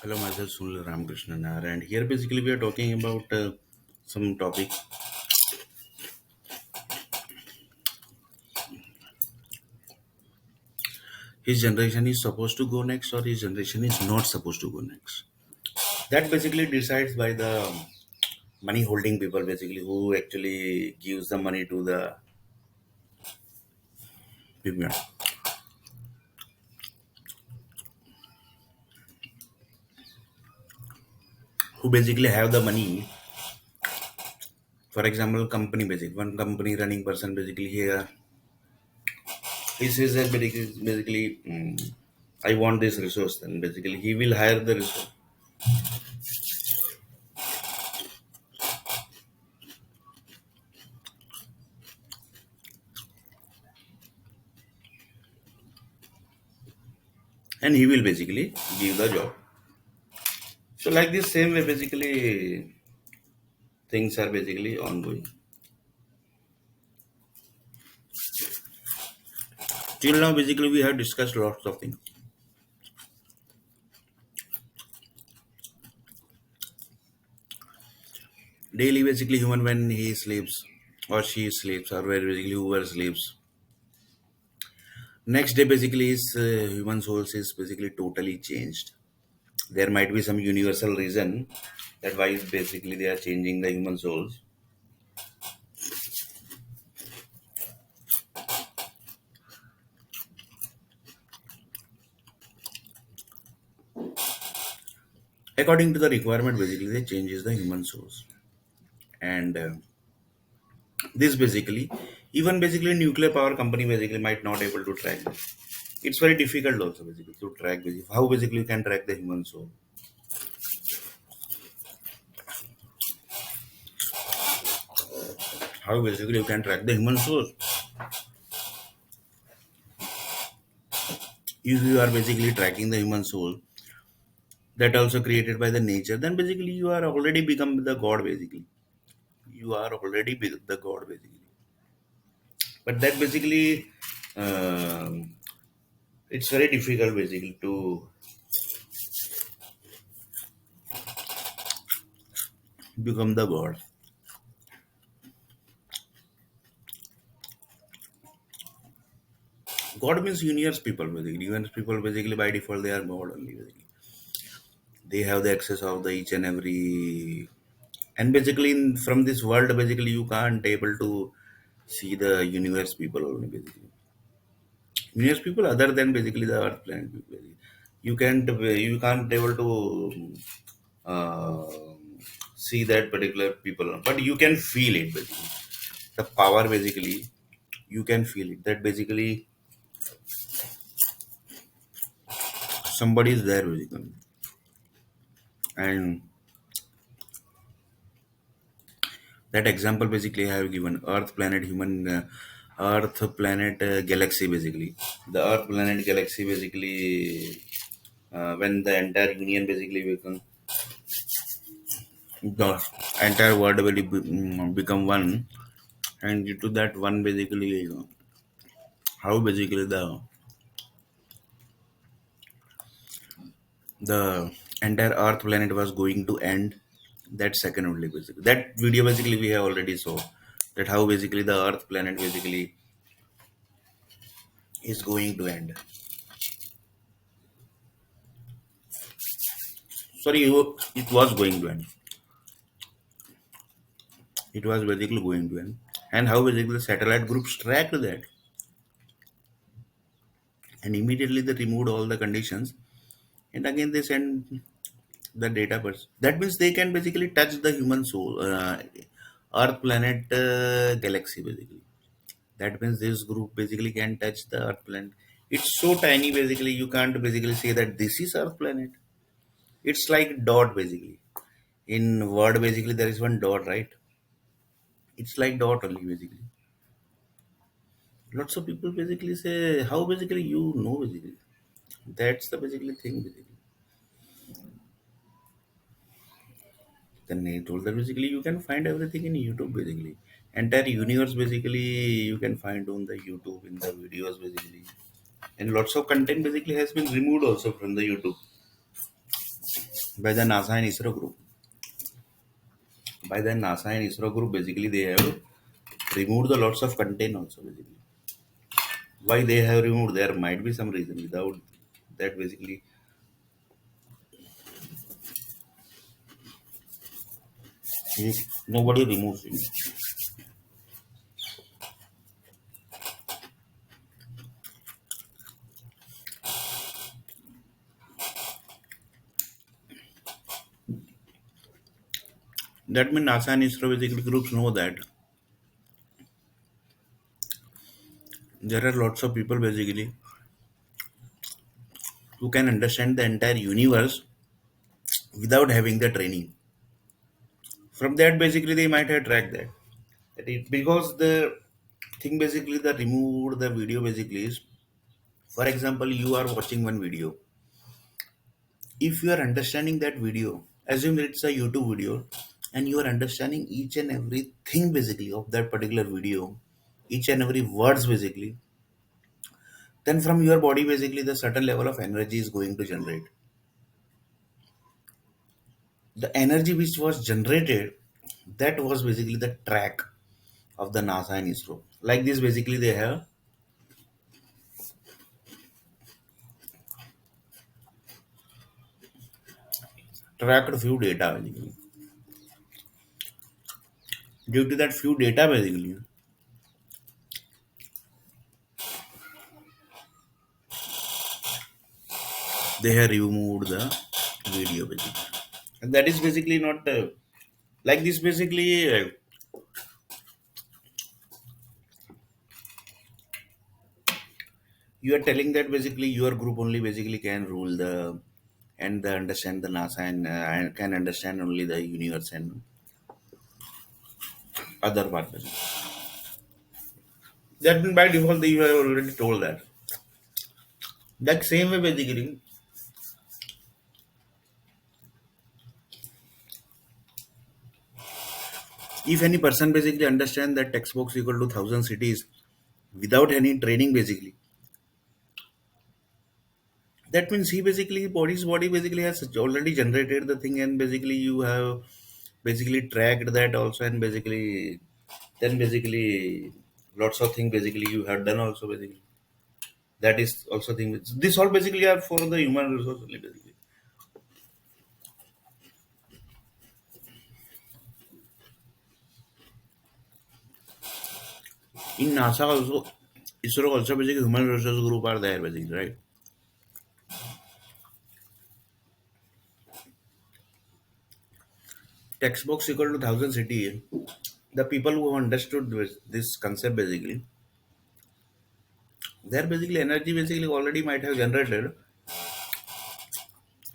Hello, myself Sunil R Nair, and here basically we are talking about some topic. His generation is supposed to go next, or his generation is not supposed to go next. That basically decides by the money holding people, basically who actually gives the money to the people, who basically have the money. For example, company basic one company running person basically here. He says that basically, I want this resource. Then basically he will hire the resource, and he will basically give the job. So like this same way, basically things are basically ongoing. Till now, basically we have discussed lots of things. Daily, basically human when he sleeps or she sleeps or where basically whoever sleeps. Next day, basically his human souls is basically totally changed. There might be some universal reason that why basically they are changing the human souls. According to the requirement, basically they changes the human souls, and this basically even basically nuclear power company basically might not able to track this. It's very difficult also basically to track basically how basically you can track the human soul. How basically you can track the human soul. If you are basically tracking the human soul that also created by the nature, then basically you are already become the god basically. You are already the god basically. But that basically it's very difficult basically to become the god. God means universe people basically. Universe people basically by default they are God only basically. They have the access of the each and every, and basically from this world basically you can't able to see the universe people only basically. Universe people other than basically the earth planet people. You can't able to uh, see that particular people, but you can feel it basically. The power basically you can feel it. That basically somebody is there basically, and that example basically I have given earth planet human earth planet galaxy basically the earth planet galaxy basically when the entire union basically become the entire world will become one, and due to that one basically how basically the entire earth planet was going to end that second only basically. That video basically we have already saw that how basically the earth planet basically is going to end. Sorry, it was going to end. It was basically going to end. And how basically the satellite groups tracked that, and immediately they removed all the conditions, and again they send the data first. That means they can basically touch the human soul, Earth planet galaxy basically. That means this group basically can touch the Earth planet. It's so tiny basically you can't basically say that this is Earth planet. It's like dot basically. In word basically there is one dot, right? It's like dot only basically. Lots of people basically say how basically you know basically. That's the basically thing basically. Then he told that basically you can find everything in YouTube basically. Entire universe basically you can find on the YouTube in the videos basically. And lots of content basically has been removed also from the YouTube. by the NASA and ISRO group. By the NASA and ISRO group, basically they have removed the lots of content also. Basically, why they have removed? There might be some reason. Without that, basically, nobody removes it. That means NASA and ISRO basically groups know that there are lots of people basically who can understand the entire universe without having the training. From that, basically, they might have tracked that. Because the thing basically the removed the video basically is, for example, you are watching one video. If you are understanding that video, assume it's a YouTube video, and you are understanding each and everything basically of that particular video, each and every words basically, then from your body basically the certain level of energy is going to generate. The energy which was generated, that was basically the track of the NASA and ISRO. Like this, basically they have tracked few data basically. Due to that few data basically, they have removed the video basically. And that is basically not like this basically. You are telling that basically your group only basically can rule the and the understand the NASA and can understand only the universe and other part basically. That means by default you have already told that. That same way basically, if any person basically understand that textbooks equal to thousand cities without any training basically, that means he basically body's body basically has already generated the thing and basically you have basically tracked that also and basically then basically lots of things basically you have done also basically. That is also thing. This all basically are for the human resource only basically. In NASA also, ISRO also basically human resource group are there basically, right? Textbooks equal to thousand city. The people who understood this concept basically, their basically energy basically already might have generated.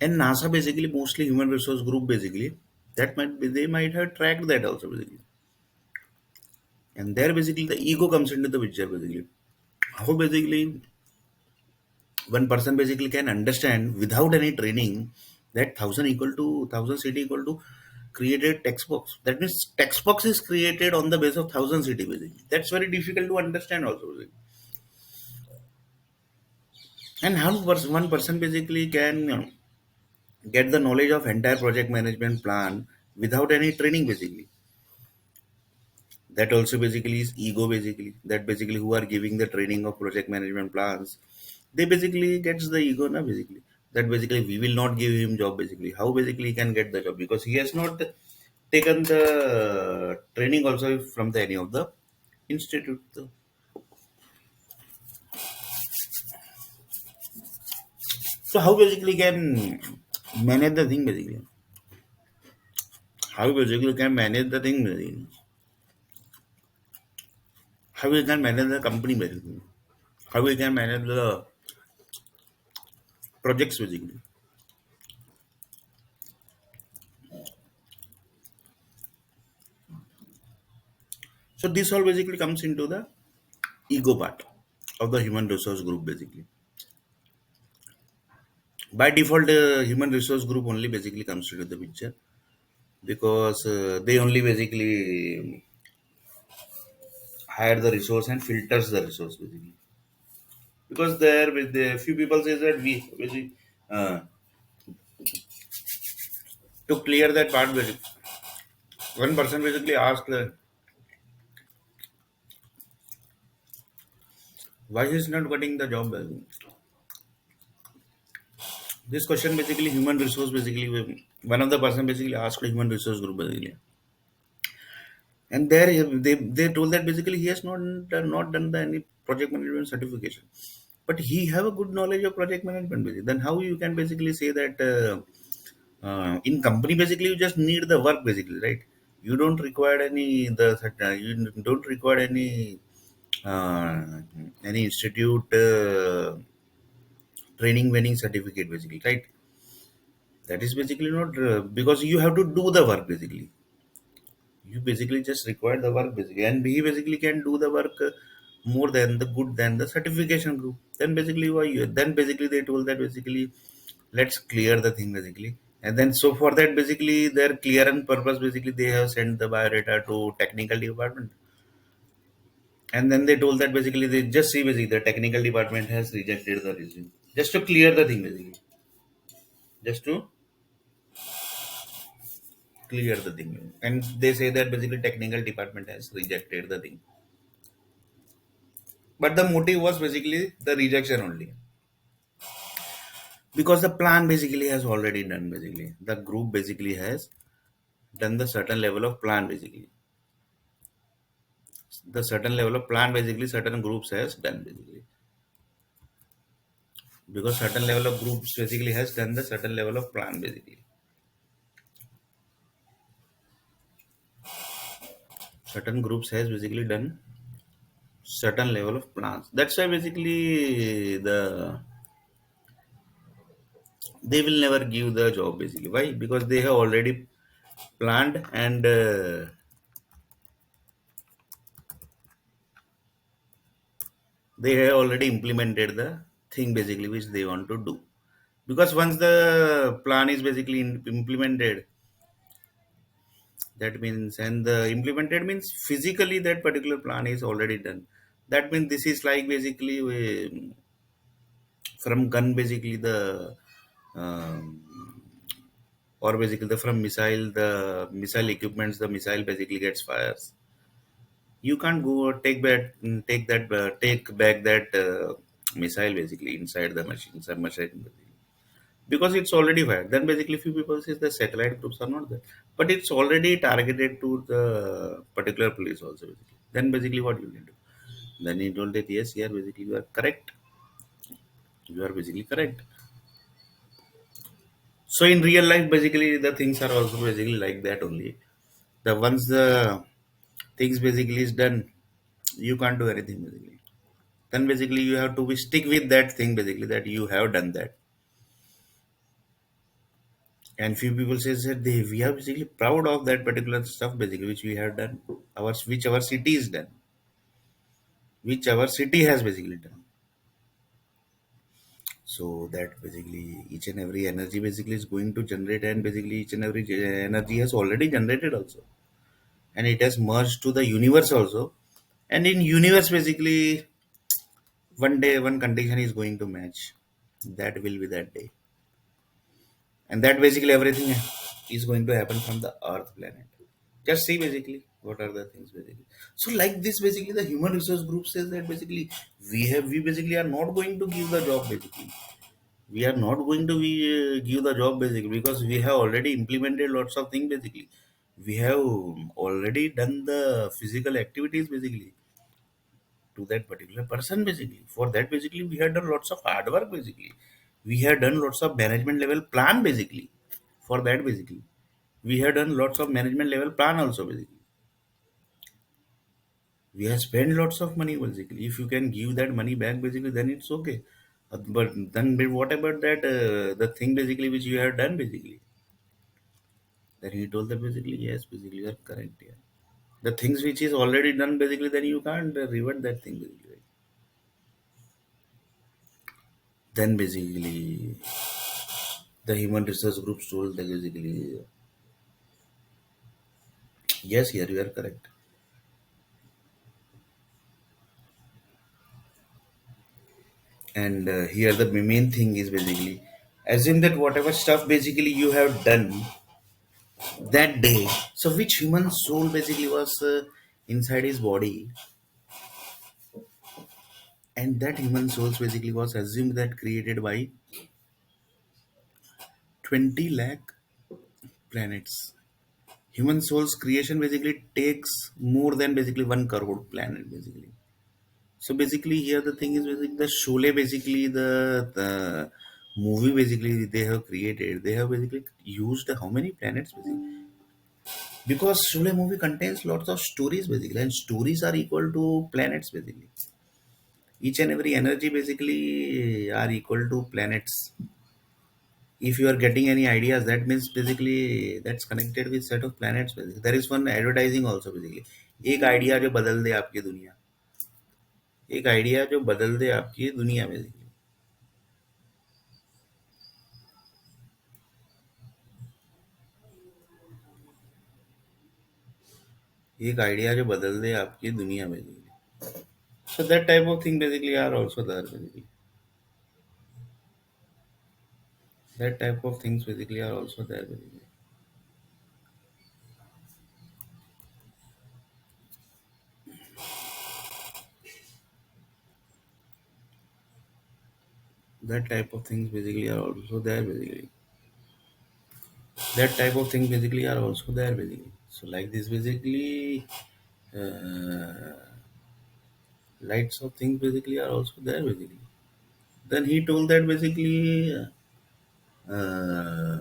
And NASA basically mostly human resource group basically that might be, they might have tracked that also basically. And there basically the ego comes into the picture basically. How basically one person basically can understand without any training that thousand equal to thousand city equal to created text box. That means text box is created on the base of thousand city basically. That's very difficult to understand also. Basically. And how one person basically can get the knowledge of entire project management plan without any training basically. That also basically is ego basically. That basically who are giving the training of project management plans, they basically gets the ego na basically. That basically we will not give him job basically. How basically he can get the job because he has not taken the training also from the any of the institute. So how basically can manage the thing basically? How basically can manage the thing basically? How we can manage the company basically? How we can manage the projects basically? So this all basically comes into the ego part of the human resource group basically. By default, the human resource group only basically comes into the picture because they only basically hire the resource and filters the resource basically. Because there with the few people says that we basically uh, To clear that part, one person basically asked why he's not getting the job. This question basically human resource basically one of the person basically asked human resource group basically, and there they told that basically he has not done the any project management certification, but he have a good knowledge of project management basically. Then how you can basically say that in company basically you just need the work basically, right? You don't require you don't require uh, any institute training certificate basically, right? That is basically not because you have to do the work basically. You basically just require the work basically, and he basically can do the work more than the good than the certification group. Then basically then basically they told that basically let's clear the thing basically, and then so for that basically their clear and purpose basically they have sent the biodata to technical department, and then they told that basically they just see basically the technical department has rejected the resume just to clear the thing basically, just to clear the thing, and they say that basically technical department has rejected the thing, but the motive was basically the rejection only, because the plan basically has already done basically, the group basically has done the certain level of plan basically, the certain level of plan basically certain groups has done basically, because certain level of groups basically has done the certain level of plan basically, certain groups has basically done certain level of plans. That's why basically they will never give the job basically. Why? Because they have already planned, and they have already implemented the thing basically which they want to do. Because once the plan is basically implemented, that means, and the implemented means physically that particular plan is already done. That means this is like basically from gun basically the um, or basically the from missile, the missile equipments, the missile basically gets fires. You can't go take back that missile basically inside the machine submachine basically, because it's already fired. Then basically few people says the satellite groups are not there, but it's already targeted to the particular place also basically. Then basically what you can do, then he told that yes, yeah, basically you are correct, you are basically correct. So in real life basically the things are also basically like that only. The once the things basically is done, you can't do anything basically. Then basically you have to be stick with that thing basically, that you have done that. And few people says that we are basically proud of that particular stuff basically which we have done, which our city is done, which our city has basically done. So that basically each and every energy basically is going to generate, and basically each and every energy has already generated also, and it has merged to the universe also. And in universe basically one day one condition is going to match, that will be that day, and that basically everything is going to happen from the earth planet. Just see basically what are the things basically. So like this basically the human resource group says that basically we basically are not going to give the job basically, we are not going to give the job basically, because we have already implemented lots of things basically, we have already done the physical activities basically to that particular person basically. For that basically we have done lots of hard work basically, we have done lots of management level plan basically. For that basically we have done lots of management level plan also basically, we have spent lots of money basically. If you can give that money back basically, then it's okay. But then what about that the thing basically which you have done basically? Then he told that basically yes, basically you are correct, yeah. The things which is already done basically, then you can't revert that thing basically, right? Then basically the human resource groups told that basically yes, here you are correct. And here the main thing is basically assume that whatever stuff basically you have done, that day. So which human soul basically was inside his body, and that human souls basically was assumed that created by 20 lakh planets. Human souls creation basically takes more than basically 1 crore planet basically. So basically here the thing is basically the Sholay basically the movie basically they have created, they have basically used how many planets basically, because Sholay movie contains lots of stories basically, and stories are equal to planets basically. Each and every energy basically are equal to planets. If you are getting any ideas, that means basically that's connected with set of planets basically. There is one advertising also basically, एक idea जो बदल दे आपकी दुनिया, एक idea जो बदल दे आपकी दुनिया basically, एक आइडिया जो बदल दे आपकी दुनिया basically. So that type of thing basically are also there basically. That type of things basically are also there basically. That type of things basically are also there basically. That type of things basically are also there basically. So like this basically, lights of things basically are also there basically. Then he told that basically, uh,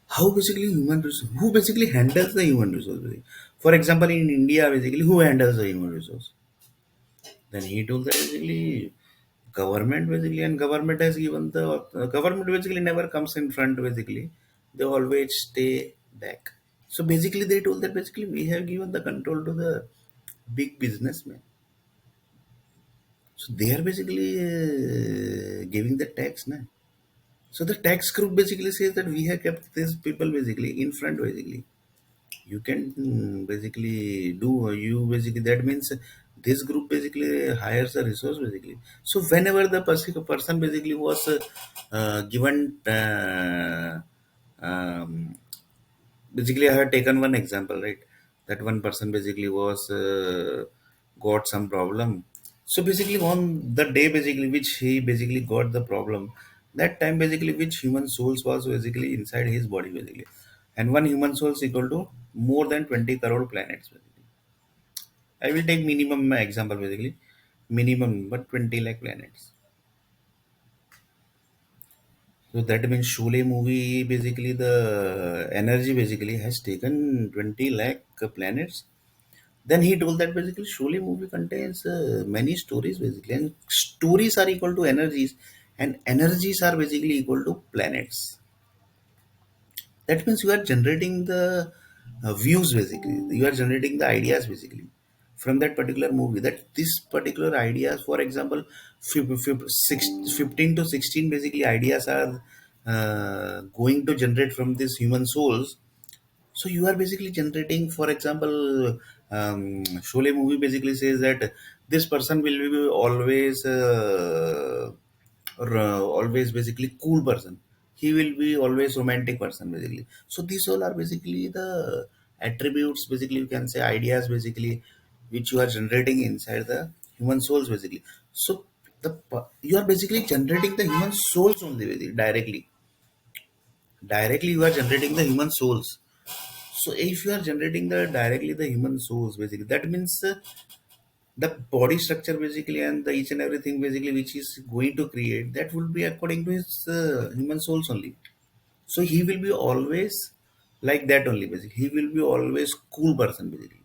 how basically human resource, who basically handles the human resource basically. For example, in India basically, who handles the human resource? Then he told that basically government basically, and government has given the government basically never comes in front basically. They always stay back. So basically, they told that basically we have given the control to the big businessmen. So they are basically giving the tax now. So the tax group basically says that we have kept these people basically in front basically. You can basically do you basically, that means this group basically hires a resource basically. So whenever the person basically was given basically I have taken one example, right? That one person basically was got some problem. So basically on the day basically which he basically got the problem, that time basically which human souls was basically inside his body basically, and one human soul is equal to more than 20 crore planets basically. I will take minimum example basically, minimum but 20 lakh planets. So that means Sholay movie basically the energy basically has taken 20 lakh planets. Then he told that basically Sholay movie contains many stories basically, and stories are equal to energies, and energies are basically equal to planets. That means you are generating the views basically. You are generating the ideas basically from that particular movie. That this particular ideas, for example, 15 to 16 basically ideas are going to generate from these human souls. So you are basically generating, for example, Sholay movie basically says that this person will be always always basically cool person. He will be always romantic person basically. So these all are basically the attributes basically, you can say ideas basically, which you are generating inside the human souls basically. So you are basically generating the human souls only basically, directly you are generating the human souls. So if you are generating the directly the human souls basically, that means the body structure basically and the each and everything basically which is going to create, that will be according to his human souls only. So he will be always like that only basically. He will be always cool person basically.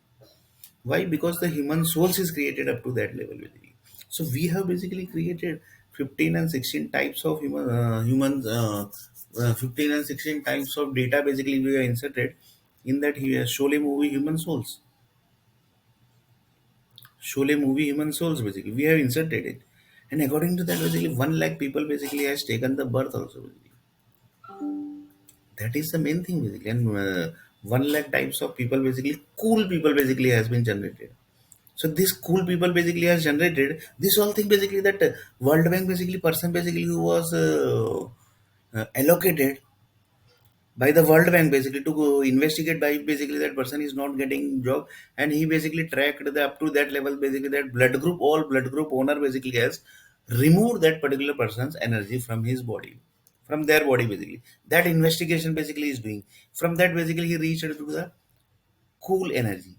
Why? Because the human souls is created up to that level basically. So we have basically created 15 and 16 types of humans. 15 and 16 types of data basically we are inserted in that here Sholay movie human souls. Sholay movie human souls basically we have inserted it, and according to that basically 1 lakh people basically has taken the birth also basically. That is the main thing basically, and 1 lakh types of people basically cool people basically has been generated. So this cool people basically has generated this whole thing basically, that World Bank basically person basically who was allocated by the World Bank basically to go investigate by basically that person is not getting job, and he basically tracked the up to that level basically that blood group, all blood group owner basically has removed that particular person's energy from his body, from their body basically. That investigation basically is doing. From that basically he reached to the cool energy,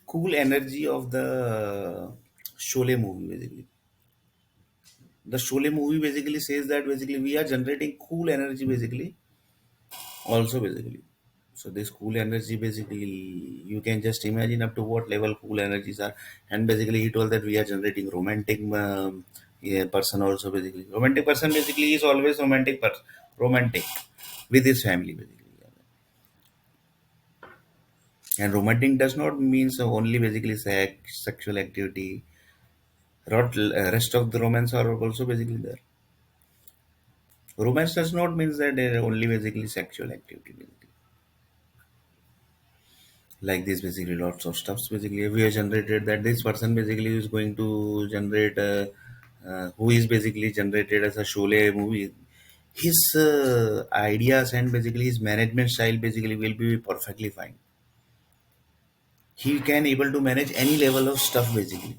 cool energy of the Sholay movie basically. The Sholay movie basically says that basically we are generating cool energy basically also basically. So this cool energy basically you can just imagine up to what level cool energies are. And basically he told that we are generating romantic yeah, person also basically. Romantic person basically is always romantic with his family basically. And romantic does not means only basically sexual activity. Rest of the romance are also basically there. Romance does not means that only basically sexual activity basically. Like this basically lots of stuffs basically we have generated that this person basically is going to generate who is basically generated as a Sholay movie, his ideas and basically his management style basically will be perfectly fine. He can able to manage any level of stuff basically.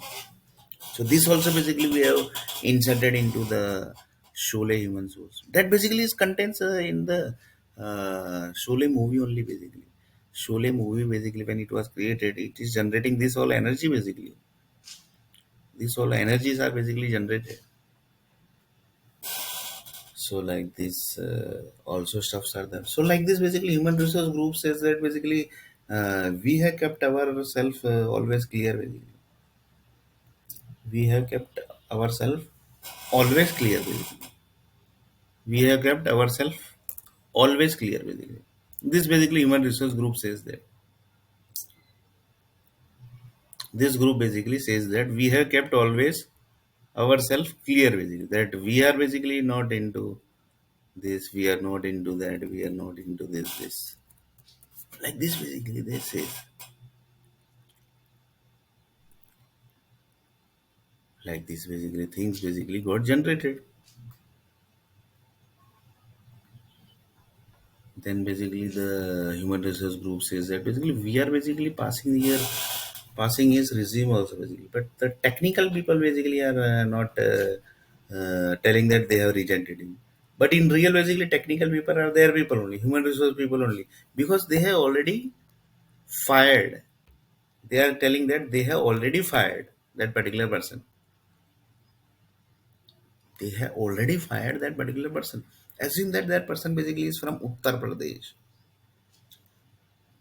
So this also basically we have inserted into the Sholay human source. That basically is contains in the Sholay movie only basically. Sholay movie basically when it was created, it is generating this all energy basically. These all energies are basically generated. So like this also stuffs are there. So like this basically human resource group says that basically we have kept ourselves always clear basically. We have kept ourselves always clear basically. We have kept ourselves always clear basically. This basically human resource group says that. This group basically says that we have kept always ourselves clear basically. That we are basically not into this, we are not into that, we are not into this. Like this basically they say. Like this basically things basically got generated. Then basically the human resource group says that basically we are basically passing his resume also basically, but the technical people basically are not telling that they have rejected him. But in real basically technical people are their people only, human resource people only, because they have already fired. They are telling that they have already fired that particular person. They have already fired that particular person. Assume that that person basically is from Uttar Pradesh.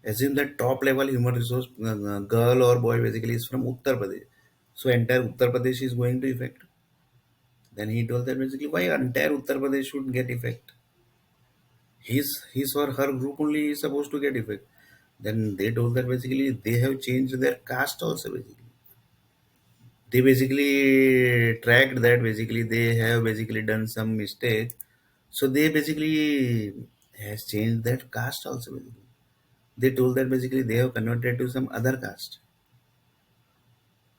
Assume that top level human resource girl or boy basically is from Uttar Pradesh. So entire Uttar Pradesh is going to effect. Then he told that basically why entire Uttar Pradesh should get effect. His or her group only is supposed to get effect. Then they told that basically they have changed their caste also basically. They basically tracked that basically they have basically done some mistake. So they basically has changed that caste also basically. They told that basically they have converted to some other caste.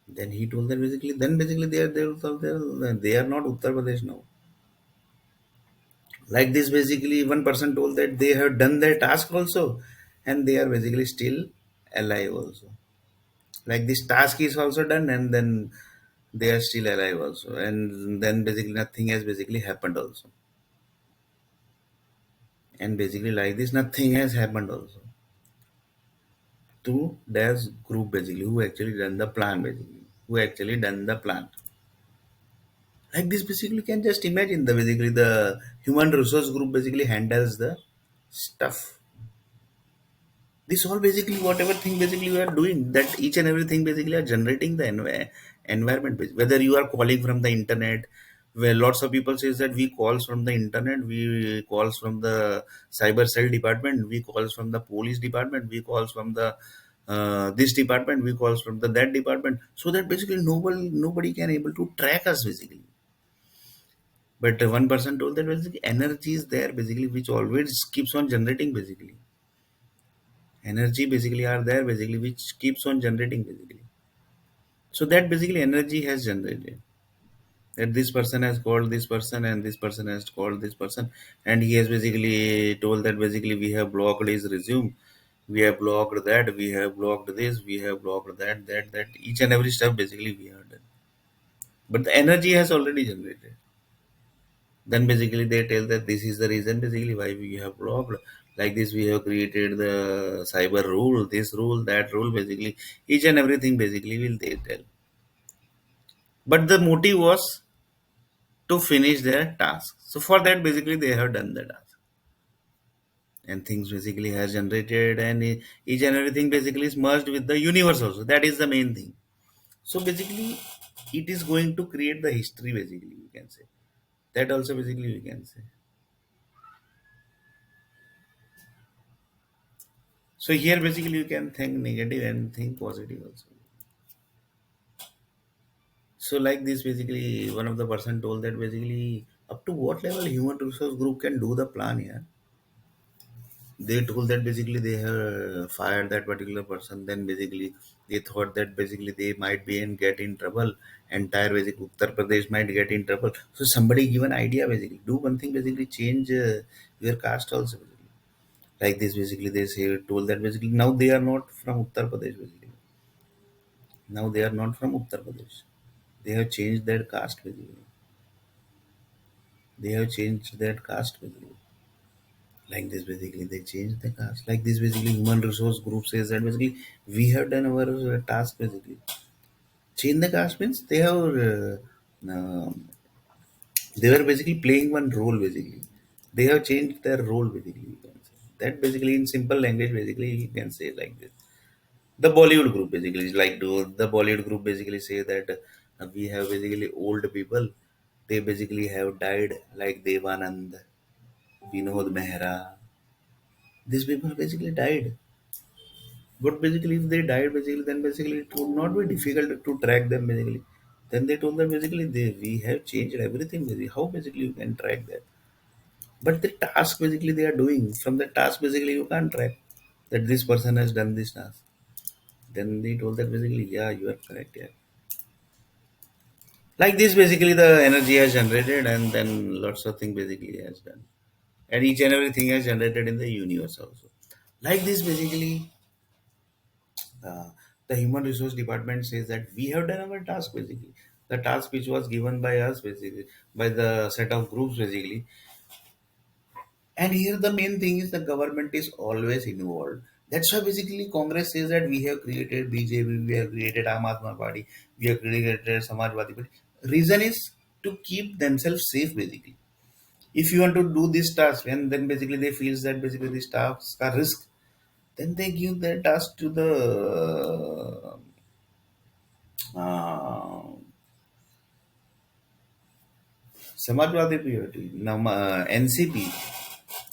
Then he told that basically, then basically they are not Uttar Pradesh now. Like this, basically, one person told that they have done their task also, and they are basically still alive also. Like this task is also done, and then they are still alive also, and then basically nothing has basically happened also. And basically, like this, nothing has happened also to their group basically, who actually done the plan basically, who actually done the plan. Like this basically you can just imagine the basically the human resource group basically handles the stuff. This all basically whatever thing basically we are doing, that each and everything basically are generating the environment whether you are calling from the internet, where lots of people says that we calls from the internet, we calls from the cyber cell department, we calls from the police department, we calls from the this department, we calls from the that department, so that basically nobody can able to track us basically. But one person told that basically energy is there basically, which always keeps on generating basically. Energy basically are there basically, which keeps on generating basically. So that basically energy has generated. that this person has called this person and this person has called this person, and he has basically told that basically we have blocked his resume, we have blocked that, we have blocked this, we have blocked that each and every stuff basically we have done, but the energy has already generated. Then basically they tell that this is the reason basically why we have blocked. Like this, we have created the cyber rule, this rule, that rule. Basically, each and everything basically will they tell. But the motive was to finish their task. So for that, basically they have done the task, and things basically has generated, and each and everything basically is merged with the universe also. That is the main thing. So basically, it is going to create the history. Basically, we can say that also. Basically, we can say. So here basically you can think negative and think positive also. So like this basically one of the person told that basically up to what level human resource group can do the plan here. They told that basically they have fired that particular person. Then basically they thought that basically they might be in get in trouble. Entire basically Uttar Pradesh might get in trouble. So somebody give an idea basically. Do one thing basically change your caste also basically. Like this basically they say told that basically now they are not from Uttar Pradesh basically. Now they are not from Uttar Pradesh. They have changed their caste basically. They have changed their caste basically. Like this basically they changed the caste. Like this basically human resource group says that basically we have done our task basically. Change the caste means they have they were basically playing one role basically. They have changed their role basically. You can say. That basically in simple language basically you can say like this. The Bollywood group basically is like the Bollywood group basically say that we have basically old people. They basically have died like Devanand, Vinod Mehra. These people basically died. But basically, if they died, basically, then basically it would not be difficult to track them. Basically, then they told them basically we have changed everything. Basically, how basically you can track that? But the task basically they are doing from the task basically you can't track that this person has done this task. Then they told that basically yeah you are correct, yeah. Like this basically the energy has generated, and then lots of things basically has done, and each and everything has generated in the universe also. Like this basically uh, the human resource department says that we have done our task basically, the task which was given by us basically, by the set of groups basically. And here the main thing is the government is always involved. That's why basically Congress says that we have created BJP, we have created Aam Aadmi Party, we have created Samajwadi Party. Reason is to keep themselves safe basically. If you want to do this task and then basically they feels that basically these tasks are risk, then they give their task to the uh, Samajwadi Party, now NCP,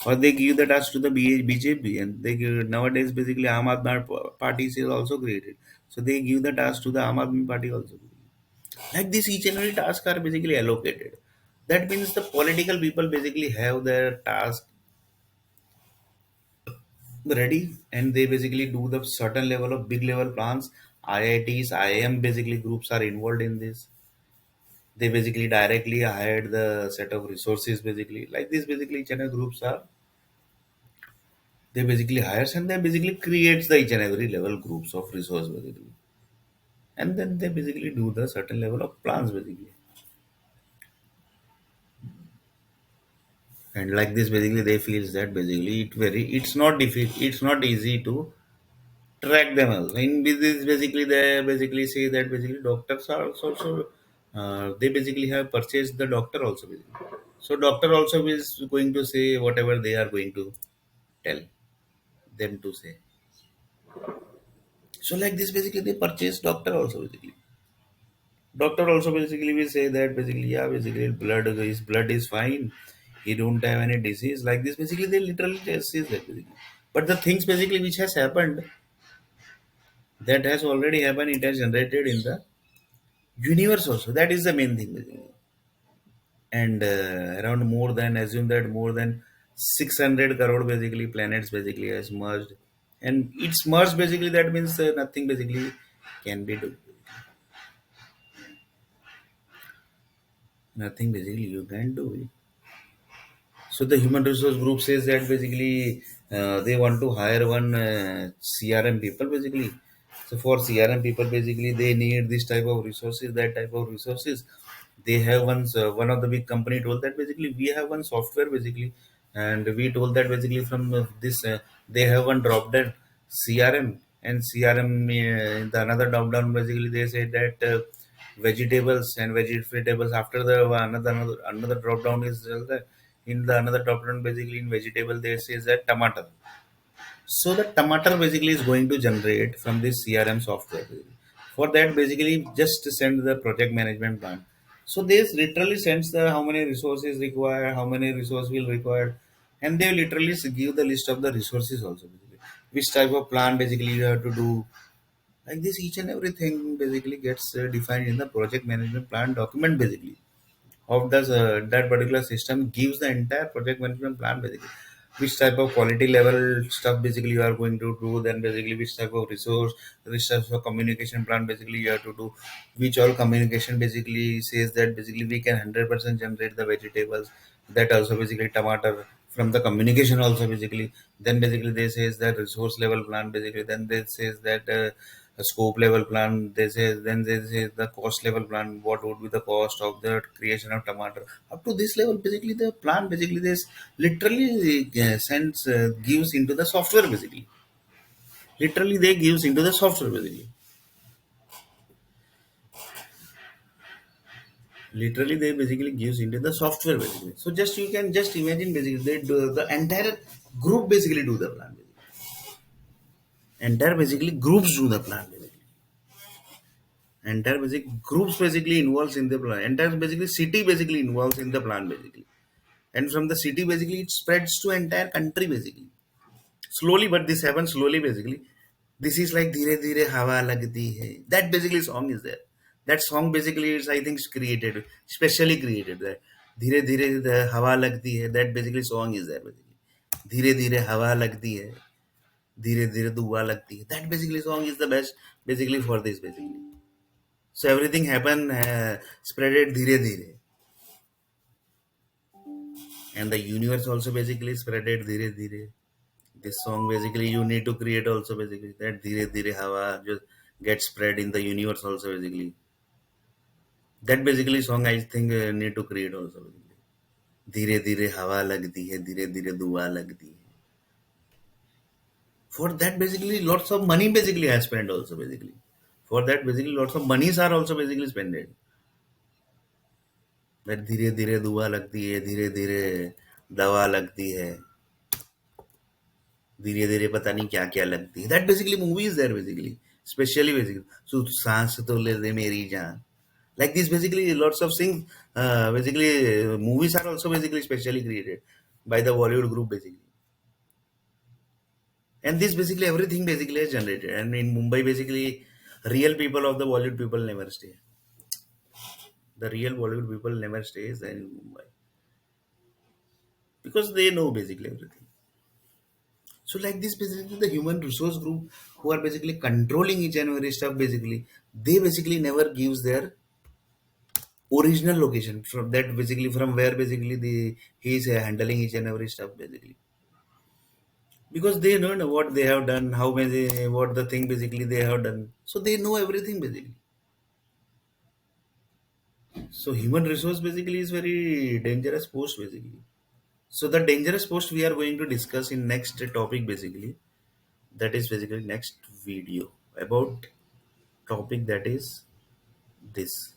or they give the task to the BJP, and they give nowadays basically Aam Aadmi Party is also created, so they give the task to the Aam Aadmi Party also. Like this, each and every task are basically allocated. That means the political people basically have their task ready, and they basically do the certain level of big level plans. IITs, IIM basically groups are involved in this. They basically directly hired the set of resources basically. Like this basically each and every groups are, they basically hires and they basically creates the each and every level groups of resource basically, and then they basically do the certain level of plans basically. And like this basically they feels that basically it's not difficult, it's not easy to track them all. In this basically they basically say that basically doctors are also they basically have purchased the doctor also basically. So doctor also is going to say whatever they are going to tell them to say. So like this basically they purchase doctor also basically. Doctor also basically will say that basically yeah basically blood is fine. He don't have any disease like this. Basically they literally just says that basically. But the things basically which has happened, that has already happened. It has generated in the universe also. That is the main thing basically. And around more than assume that more than 600 crore basically planets basically has merged, and it's merged basically. That means nothing basically can be done. Nothing basically you can do it. So the human resource group says that basically they want to hire one CRM people basically. So for CRM people basically they need this type of resources, that type of resources. They have one of the big company told that basically we have one software basically, and we told that basically from this they have one drop down CRM, and CRM the another drop down basically they said that vegetables and vegetables after the another drop down is in the another drop down basically in vegetable they says that tomato. So the tomato basically is going to generate from this CRM software. For that, basically just send the project management plan. So this literally sends the how many resources required, how many resources will require, and they literally give the list of the resources also. Basically. Which type of plan basically you have to do. Like this, each and everything basically gets defined in the project management plan document basically of that particular system gives the entire project management plan basically which type of quality level stuff basically you are going to do, then basically which type of resource, which type of communication plan basically you have to do, which all communication basically says that basically we can 100% generate the vegetables, that also basically tomato from the communication also basically, then basically they says that resource level plan basically, then they says that a scope level plan, they say, then they say the cost level plan, what would be the cost of the creation of tomato up to this level basically the plan basically this literally sends gives into the software basically, literally they gives into the software basically, literally they basically gives into the software basically. So just you can just imagine basically they do the entire group basically do the plan basically. Entire basically groups do the plan basically. Entire basic groups basically involves in the plan. Entire basically city basically involves in the plan basically. And from the city basically it spreads to entire country basically. Slowly, but this happens slowly basically. This is like Dheere Dheere Hawa Lagti Hai. That basically song is there. That song basically is I think created, specially created there. Dheere Dheere the Hawa Lagti Hai. That basically song is there basically. Dheere Dheere Hawa Lagti Hai. Dheere Dheere Dua Lagti Hai. That basically song is the best basically for this basically. So everything happen spread it dheere dheere, and the universe also basically spread it dheere dheere. This song basically you need to create also basically that dheere dheere hawa just get spread in the universe also basically. That basically song I think need to create also basically. धीरे धीरे हवा लगती है धीरे धीरे दुआ लगती है. For that basically lots of money basically I spent also basically. For that basically lots of monies are also basically spent. That धीरे धीरे दुआ लगती है धीरे धीरे दवा लगती है धीरे धीरे पता नहीं क्या क्या लगती है. That basically movie is there basically, especially basically so सांस तो ले दे मेरी जान. Like this basically lots of things basically movies are also basically specially created by the Bollywood group basically, and this basically everything basically is generated, and in Mumbai basically real people of the Bollywood people never stay. The real Bollywood people never stays in Mumbai because they know basically everything. So like this basically the human resource group who are basically controlling each and every stuff basically, they basically never gives their original location from that basically from where basically the he is handling each and every stuff basically, because they know what they have done, how many what the thing basically they have done, so they know everything basically. So human resource basically is very dangerous post basically. So the dangerous post we are going to discuss in next topic basically, that is basically next video about topic, that is this.